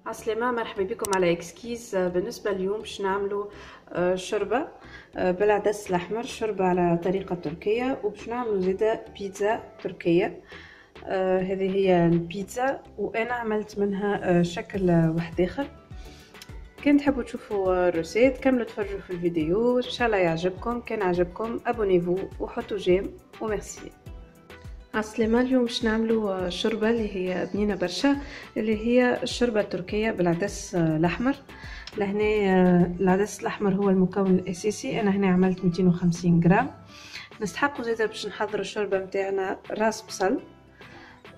عسلامة، مرحبا بكم على اكسكيز. بالنسبة اليوم باش نعملوا شوربة بالعدس الأحمر، شوربة على طريقة تركية، وباش نعملوا زيدا بيتزا تركية. هذه هي البيتزا، وأنا عملت منها شكل واحد آخر. كان تحبوا تشوفوا الروسيت كملوا تفرجوا في الفيديو، إن شاء الله يعجبكم. كان عجبكم أبونيفو وحطوا جيم وميرسي. عسلامة، اليوم باش نعملوا شوربة اللي هي بنينة برشا، اللي هي الشوربة التركية بالعدس الأحمر. لهنا العدس الأحمر هو المكون الأساسي. أنا هنا عملت 250 غرام. نستحقوا زيادة باش نحضر الشوربة متاعنا راس بصل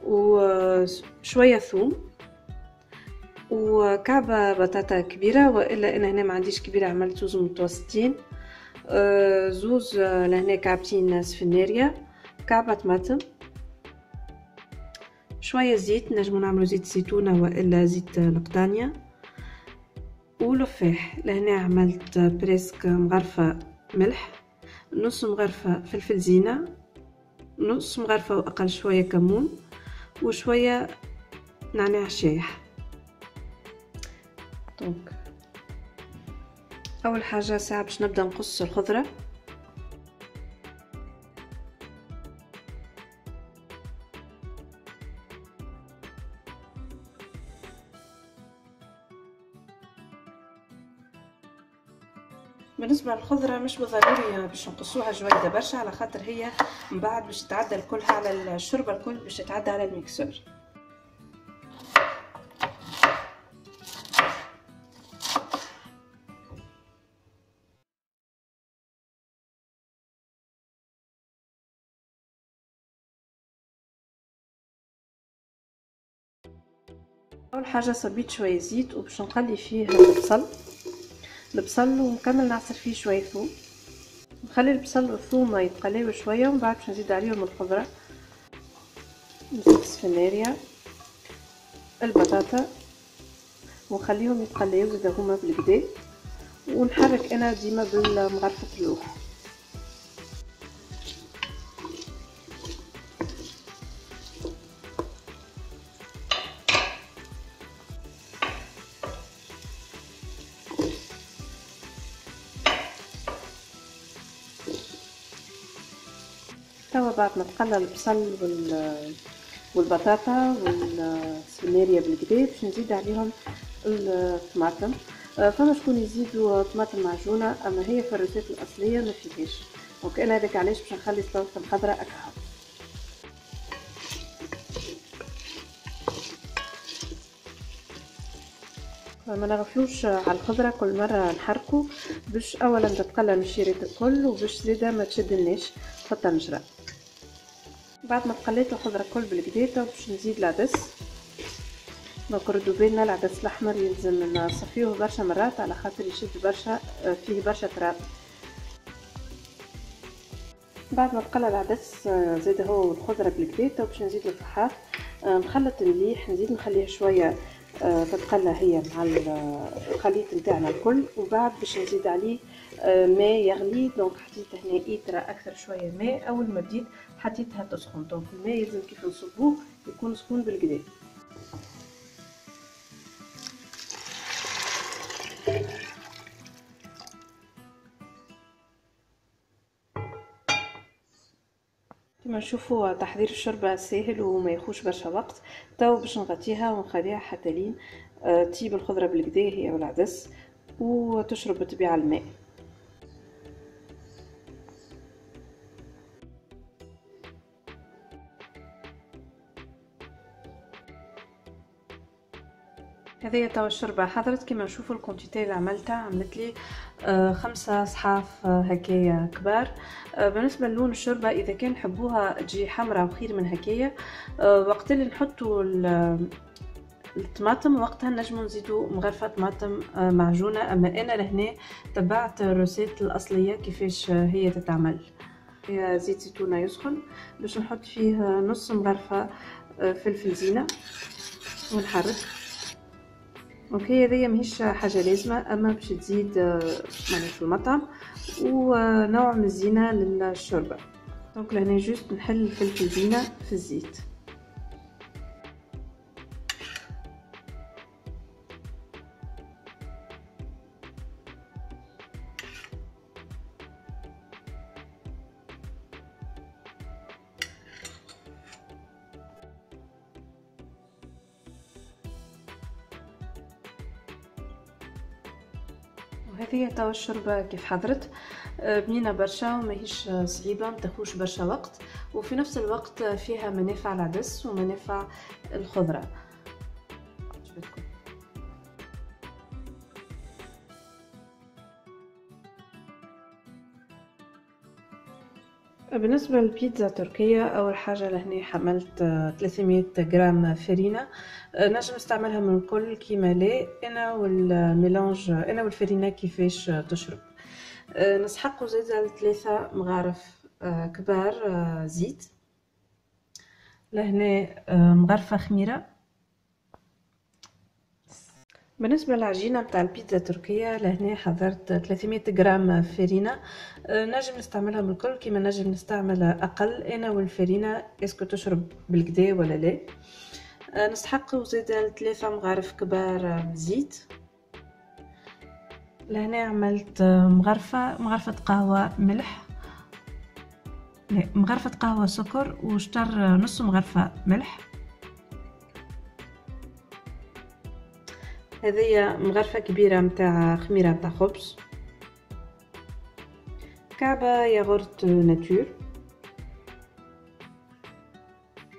وشوية ثوم وكعبة بطاطا كبيرة، وإلا أنا هنا ما عنديش كبيرة عملت زوز متوسطين، زوز لهنا كعبتين سفناريا، كعبة طماطم، شوية زيت، نجمو نعملو زيت زيتونة وإلا زيت لقطانيا، ولفاح. لهنا عملت بريسك مغرفة ملح، نص مغرفة فلفل زينة، نص مغرفة وأقل شوية كمون، وشوية نعناع شايح. دونك أول حاجة ساعة باش نبدأ نقص الخضرة. بالنسبه للخضره مش بالضروري باش نقصوها جويده برشا، على خاطر هي من بعد باش تتعدى الكلها على الشوربه، الكل باش تتعدى على الميكسور. اول حاجه صبيت شويه زيت وباش نقلي فيه البصل ونكمل نعصر فيه شويه ثوم. نخلي البصل والثوم يتقليو شويه، ومن بعد باش نزيد عليهم الخضره، نزيد السفناريا، البطاطا، ونخليهم يتقليو اذا هما بالكدا، ونحرك انا ديما بالمغرفه اللوح. توا بعد ما تقلى البصل والبطاطا والسفناريا بالكدا، باش نزيد عليهم الطماطم. فما شكون يزيدوا طماطم معجونه، اما هي في الريسيت الاصليه ما فيهاش. دونك انا هذاك علاش باش نخلي الطماطم الخضراء اكحل. ما نغفلوش على الخضره، كل مره نحركو باش اولا تتقلى من الشريط الكل، وباش زيدا ما تشدلناش في الطنجره. بعد ما قليت الخضره الكل بالكدا باش نزيد العدس. دونك ردوا بالنا العدس الاحمر يلزم نصفيوه برشا مرات على خاطر يشد برشا، فيه برشا تراب. بعد ما تقلى العدس زيد هو الخضره بالكدا، باش نزيد الفحار نخلط مليح، نزيد نخليه شويه تتقلى هي مع الخليط نتاعنا الكل، وبعد باش نزيد عليه ماء يغلي. دونك حطيت هنا إيترا اكثر شويه ماء، اول ما بديت حطيتها تسخن. دونك الماء لازم كيف نصبوه يكون سخون بالكدا. كما نشوفوا تحضير الشوربه ساهل وما ياخوش برشا وقت. تو باش نغطيها ونخليها حتى لين تطيب الخضره بالكدا هي والعدس وتشرب بالطبيعه الماء. هذه توا الشوربه حضرت. كما نشوفوا الكونتيتي اللي عملتها عملت لي 5 صحاف هكايا كبار. بالنسبه للون الشوربه اذا كان حبوها تجي حمراء وخير من هكايا. وقت اللي نحطوا الطماطم وقتها نجمو نزيدو مغرفه طماطم معجونه، اما انا لهنا تبعت الروسيت الاصليه كيفاش هي تتعمل. زيت زيتونه يسخن باش نحط فيه نص مغرفه فلفل زينه ونحرك. اوكي هذه ماهيش حاجه لازمه، اما باش تزيد يعني في المطعم ونوع من الزينه للشوربه. دونك لهنا جوست نحل الفلفل زينه في الزيت. وهذه توا الشوربة كيف حضرت بنينة برشا وماهيش صعيبة، متاخوش برشا وقت، وفي نفس الوقت فيها منافع العدس ومنافع الخضرة. عجبتكم؟ بالنسبة للبيتزا التركية، أول حاجة لهنا حملت 300 جرام فرينة. نجم نستعملها من الكل كيما لا، أنا والميلانج أنا والفرينة كيفاش تشرب. نسحقو زيادة 3 مغارف كبار زيت. لهنا مغرفة خميرة. بالنسبة للعجينة متاع البيتزا التركية، لهنا حضرت 300 جرام فرينة. نجم نستعملها من الكل كيما نجم نستعمل أقل، أنا والفرينة اسكو تشرب بالكدا ولا لا. نسحقو زيادة 3 مغارف كبار زيت. لهنا عملت مغرفة قهوة ملح، مغرفة قهوة سكر، وشطر نص مغرفة ملح. هذه مغرفة كبيرة متاع خميرة متاع خبز. كعبة ياغورت ناتور،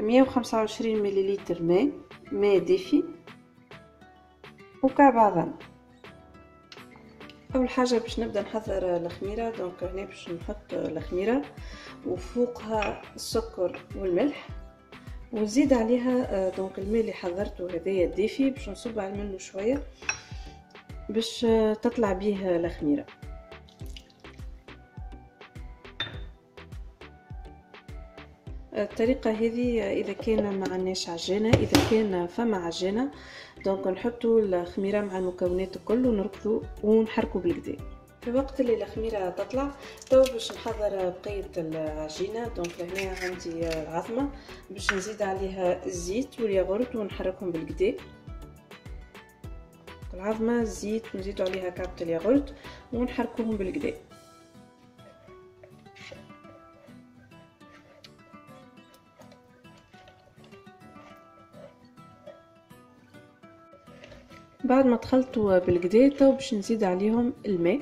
125 مليلتر ماء دافي، وكعب عظم. اول حاجه باش نبدا نحضر الخميره. دونك هنا باش نحط الخميره وفوقها السكر والملح، ونزيد عليها دونك الماء اللي حضرته هذايا الدافي، باش نصب على منه شويه باش تطلع بيه الخميره. الطريقه هذه اذا كان ما عندناش عجينه، اذا كان فما عجينه دونك نحطوا الخميره مع المكونات الكل ونركضوا ونحركوا بالكدا. في الوقت اللي الخميره تطلع تو باش نحضر بقيه العجينه. دونك هنا عندي العظمه باش نزيد عليها الزيت والياغورت ونحركهم بالكدا. العظمه الزيت ونزيد عليها كعبه الياغورت ونحركوهم بالكدا. بعد ما تخلطوا بالكدا تو باش نزيد عليهم الماء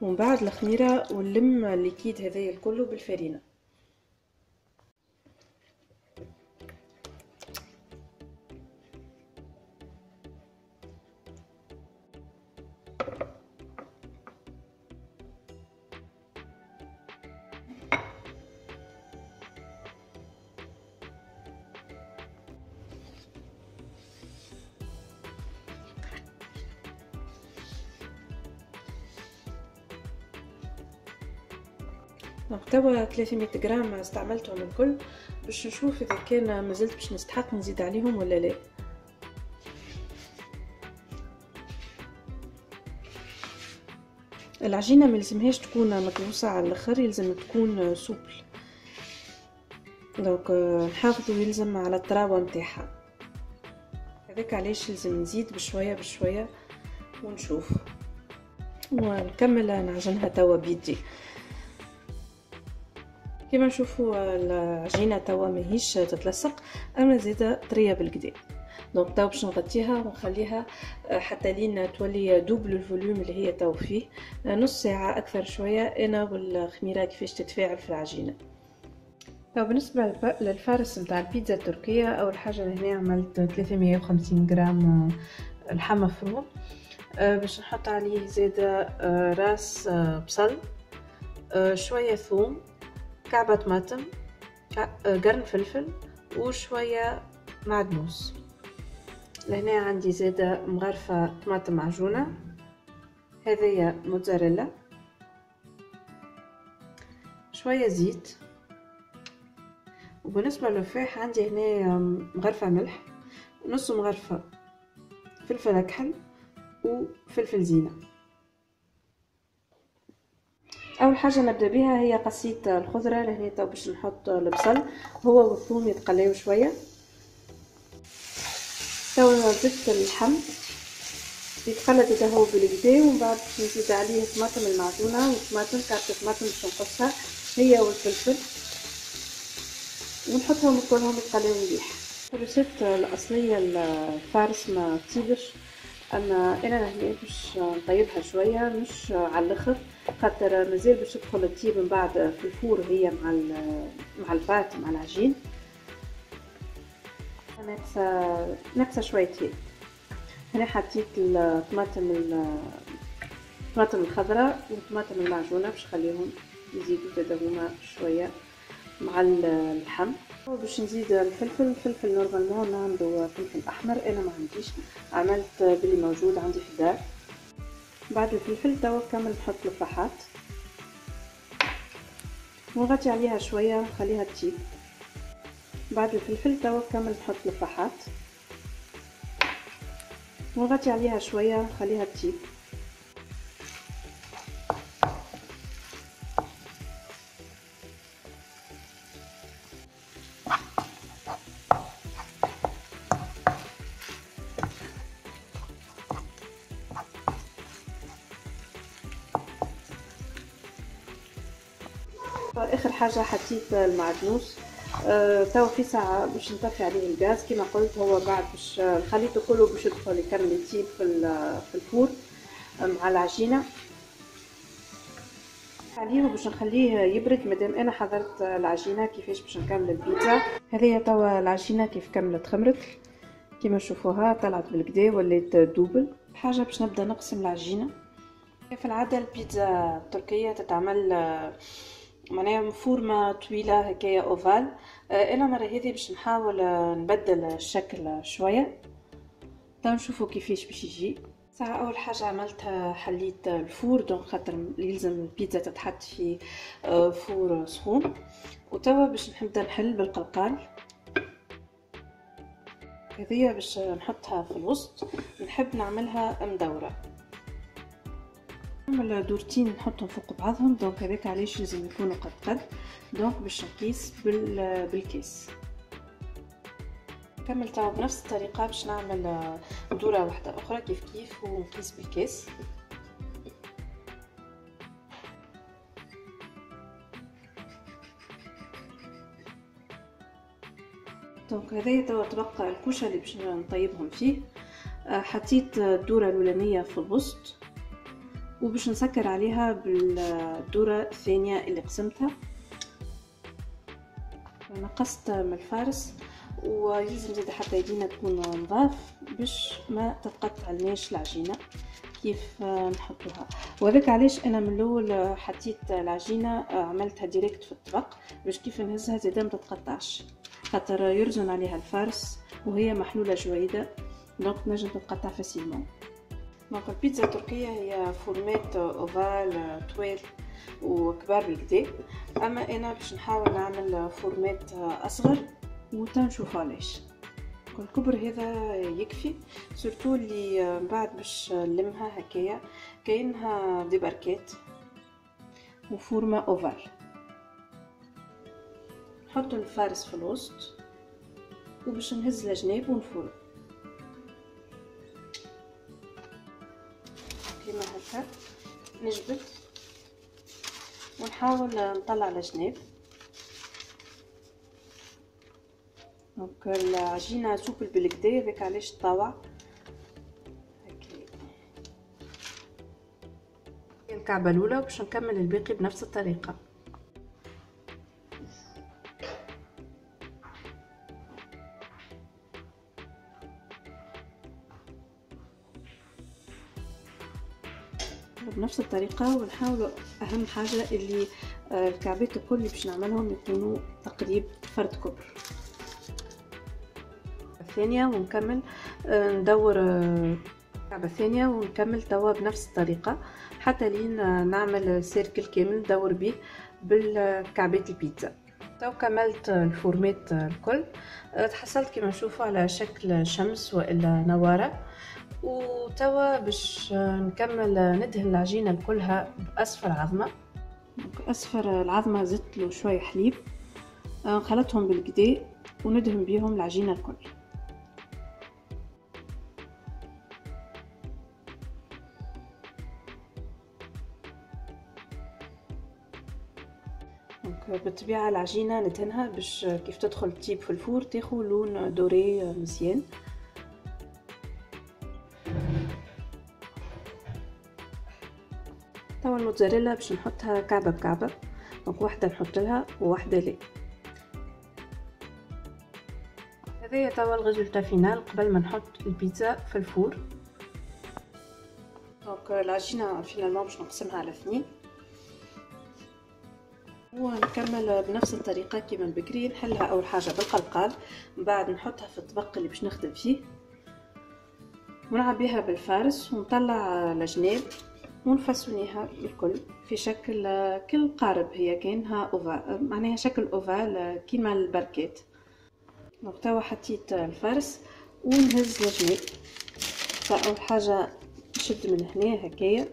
ومن بعد الخميره ونلم الليكيد هذايا الكل بالفرينه. دونك توا 300 غرام استعملتهم الكل باش نشوف اذا كان مازلت باش نستحق نزيد عليهم ولا لا. العجينه ما لازمهاش تكون مكبوسه على الاخر، يلزم تكون سوبل. دونك نحافظوا يلزم على الطراوه نتاعها، هذاك علاش لازم نزيد بشويه بشويه ونشوف ونكمل نعجنها توا بيدي. كما نشوفوا العجينه توا ماهيش تتلصق، اما زياده طريه بالكدا. دونك توا باش نغطيها ونخليها حتى لين تولي دوبل الفوليوم اللي هي توا فيه، نص ساعه اكثر شويه انا والخميره كيفاش تتفاعل في العجينه. توا بالنسبه للفارس نتاع البيتزا التركيه، اول حاجه لهنا عملت 350 غرام لحم مفروم. باش نحط عليه زياده راس بصل، شويه ثوم، كعبة طماطم، قرن فلفل، وشوية معدنوس. لهنا عندي زيادة مغرفة طماطم معجونة، هذيا موتزاريلا، شوية زيت. وبالنسبة للفاح عندي هنا مغرفة ملح، نص مغرفة فلفل أكحل وفلفل زينة. اول حاجه نبدا بها هي قصيه الخضره. لهنا تو باش نحط البصل هو والثوم يتقلاو شويه. تو زدت اللحم يتقلى تهو بالكدا، ومن بعد باش نزيد عليه الطماطم المعجونه وطماطم كعبه الطماطم باش نقصها هي والفلفل ونحطهم كلهم يتقلاو مليح. الريسيبت الاصليه الفارس ما تطيبش، اما انا هنا باش نطيبها شويه مش على الاخر، خاطر مازال باش تدخل الطيب من بعد في الفور هي مع البات مع العجين. ناقصه شويه هيل. هنا حطيت الطماطم الخضراء والطماطم المعجونه باش نخليهم يزيدوا زاده هما شويه مع اللحم. باش نزيد الفلفل نورمالمون عنده فلفل احمر، انا ما عنديش، عملت باللي موجود عندي في الدار. بعد الفلفل توا كامل نحط الفحات ونغطي عليها شويه ونخليها تطيب. بعد الفلفل توا كامل نحط الفحات ونغطي عليها شويه ونخليها تطيب. اخر حاجه حطيت المعدنوس. توا في ساعه باش نطفي عليه الغاز كما قلت. هو بعد باش خليته كله باش يدخل يكمل يطيب في الفور مع العجينه عليه، باش نخليه يبرد. مادام انا حضرت العجينه كيفاش باش نكمل البيتزا. هذه توا العجينه كيف كملت خمرت كما تشوفوها، طلعت بالكدا ولات دوبل. حاجه باش نبدا نقسم العجينه. في العاده البيتزا التركيه تتعمل معناها فورمه طويله هكايا اوفال. انا مره هذه باش نحاول نبدل الشكل شويه تنشوفوا كيفاش باش يجي. ساعه اول حاجه عملتها حليت الفور، دونك خاطر يلزم البيتزا تتحط في فور سخون. وتوا باش نبدا نحل بالقلقال. هذه باش نحطها في الوسط، نحب نعملها مدوره، نعمل دورتين نحطهم فوق بعضهم. دونك هذاك علاش لازم يكونوا قد دونك باش نقيس بالكيس. نكمل توا بنفس الطريقه باش نعمل دوره واحده اخرى كيف ونقيس بالكيس. دونك هذايا توا تبقى الكوشه اللي باش نطيبهم فيه. حطيت الدوره الاولانيه في الوسط وباش نسكر عليها بالدورة الثانية اللي قسمتها. نقصت من الفارس ويلزم زيادة حتى يدينا تكون نظاف باش ما تتقطع لناش العجينة كيف نحطوها. وهذاك علاش انا من الاول حطيت العجينة عملتها ديريكت في الطبق باش كيف نهزها زيادة ما تتقطعش، خاطر يرزن عليها الفارس وهي محلولة جويدة دونك تنجم تتقطع فاسيلمون. دونك البيتزا التركية هي فورمات اوفال طويل وكبار بالكدا، اما انا باش نحاول نعمل فورمات اصغر وتنشوف علاش. الكبر هذا يكفي، سورتو اللي بعد باش نلمها هكايا كاينها دي باركات وفورمة اوفال. نحط الفارس في الوسط وباش نهز الجناب ونفرم كيما هكا. نجبد ونحاول نطلع الجناب. دونك العجينه سوبل بالكدا هذاك علاش طاوع هكا. الكعبه الاولى باش نكمل الباقي بنفس الطريقه. بنفس الطريقه ونحاول اهم حاجه اللي الكعبات الكل اللي باش نعملهم يكونوا تقريب فرد كبر. الثانيه ونكمل ندور الكعبه الثانيه ونكمل توا بنفس الطريقه حتى لين نعمل سيركل كامل ندور به بالكعبات البيتزا. تو كملت الفورمات الكل، تحصلت كما نشوفوا على شكل شمس والا نواره. وتوا باش نكمل ندهن العجينه كلها باصفر عظمه. اصفر العظمه زدت له شويه حليب نخلطهم بالكدا وندهن بيهم العجينه الكل. بالطبيعه العجينه ندهنها باش كيف تدخل تطيب في الفور تاخذ لون دوري مزيان. والموتزاريلا باش نحطها كعبه بكعبه، دونك واحده نحط لها وواحده لا. هذايا توا الريزولتا فينال قبل ما نحط البيتزا في الفور. دونك العجينه فينالمون باش نقسمها على 2 ونكمل بنفس الطريقه كيما بكري. نحلها اول حاجه بالقلقال، من بعد نحطها في الطبق اللي باش نخدم فيه ونعبيها بالفارس ونطلع الجناب ونفصونيها الكل في شكل كل قارب، هي كانها اوفال، معناها شكل اوفال كيما البركات. دونك توا حطيت الفارس ونهز الجناب. فاول حاجه نشد من هنا هكايا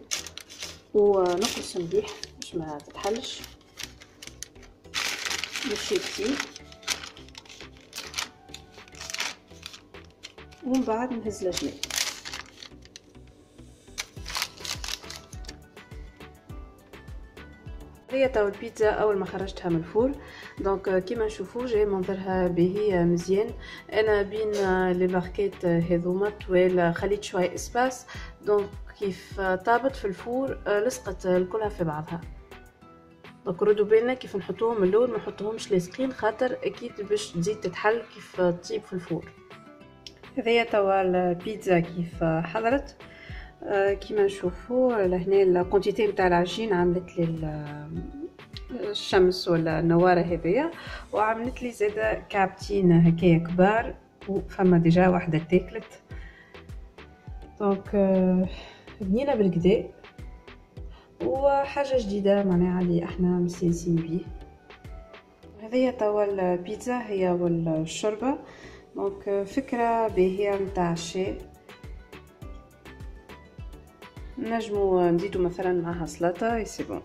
ونقص مليح باش ما تتحلش بالشيبسي، ومن بعد نهز الجناب. هي تاو البيتزا اول ما خرجتها من الفور. دونك كيما نشوفوا جاي منظرها باهي مزيان. انا بين لي باركيت هذوما طوال خليت شويه اسباس، دونك كيف طابت في الفور لصقت كلها في بعضها. دونك ردوا بالنا كيف نحطوهم من الاول، ما نحطوهمش لاصقين خاطر اكيد باش تزيد تتحل كيف تطيب في الفور. هذيا توا البيتزا كيف حضرت. كيما نشوفوا لهنا الكونتيتي نتاع العجين عملت لي الشمس ولا النواره هذيا، وعملت لي زاده كعبتين هكايا كبار، وفما ديجا واحده تاكلت. دونك بنينا بالكدا وحاجه جديده معناها اللي احنا مستانسين بيه. هذيا توا البيتزا هي والشوربه، دونك فكره باهيه نتاع الشاي. نجمو نزيدو مثلا معها سلطه سي بون.